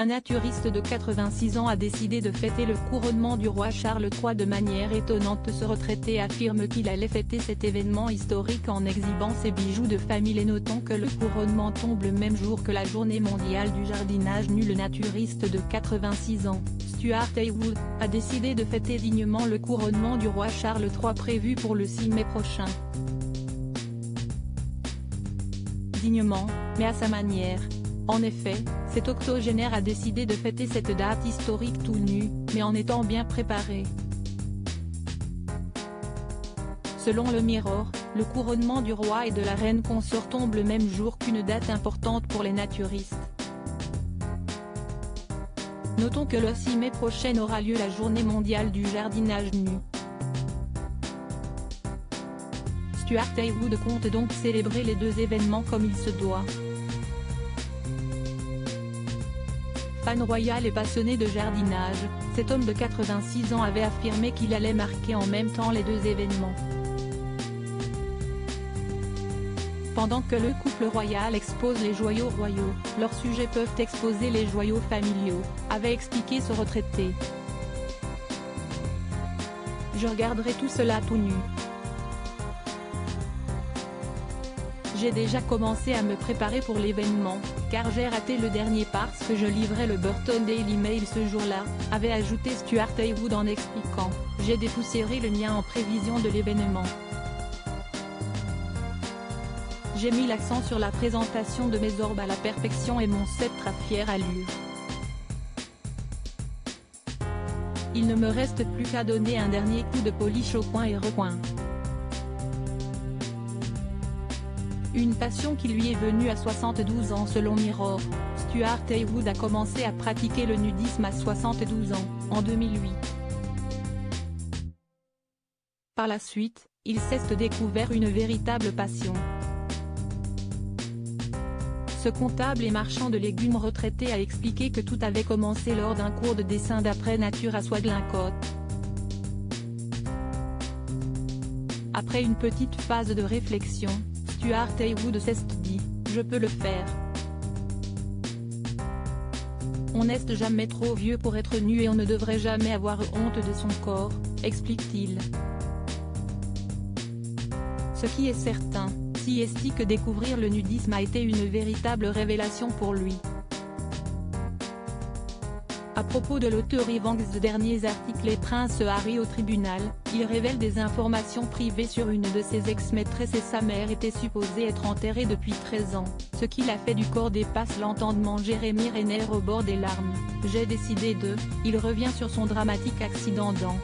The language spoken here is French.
un naturiste de 86 ans a décidé de fêter le couronnement du roi Charles III de manière étonnante. Ce retraité affirme qu'il allait fêter cet événement historique en exhibant ses bijoux de famille et notant que le couronnement tombe le même jour que la journée mondiale du jardinage nu. Le naturiste de 86 ans, Stuart Haywood, a décidé de fêter dignement le couronnement du roi Charles III prévu pour le 6 mai prochain. Dignement, mais à sa manière. En effet, cet octogénaire a décidé de fêter cette date historique tout nu, mais en étant bien préparé. Selon le Mirror, le couronnement du roi et de la reine consort tombe le même jour qu'une date importante pour les naturistes. Notons que le 6 mai prochain aura lieu la journée mondiale du jardinage nu. Stuart Haywood compte donc célébrer les deux événements comme il se doit. Fan royal et passionné de jardinage, cet homme de 86 ans avait affirmé qu'il allait marquer en même temps les deux événements. Pendant que le couple royal expose les joyaux royaux, leurs sujets peuvent exposer les joyaux familiaux, avait expliqué ce retraité. Je regarderai tout cela tout nu. J'ai déjà commencé à me préparer pour l'événement, car j'ai raté le dernier parce que je livrais le Burton Daily Mail ce jour-là, avait ajouté Stuart Haywood en expliquant « J'ai dépoussiéré le mien en prévision de l'événement. J'ai mis l'accent sur la présentation de mes orbes à la perfection et mon sceptre à fière allure. Il ne me reste plus qu'à donner un dernier coup de polish au coin et recoin. » Une passion qui lui est venue à 72 ans selon Mirror. Stuart Haywood a commencé à pratiquer le nudisme à 72 ans, en 2008. Par la suite, il s'est découvert une véritable passion. Ce comptable et marchand de légumes retraité a expliqué que tout avait commencé lors d'un cours de dessin d'après nature à Swaddling-Cote. Après une petite phase de réflexion, Stuart Haywood s'est dit « Je peux le faire. On n'est jamais trop vieux pour être nu et on ne devrait jamais avoir honte de son corps », explique-t-il. Ce qui est certain, c'est que découvrir le nudisme a été une véritable révélation pour lui. À propos de l'auteur Evans de derniers articles et Prince Harry au tribunal, il révèle des informations privées sur une de ses ex-maîtresses et sa mère était supposée être enterrée depuis 13 ans, ce qui l'a fait du corps dépasse l'entendement. Jeremy Renner au bord des larmes, j'ai décidé de, il revient sur son dramatique accident dans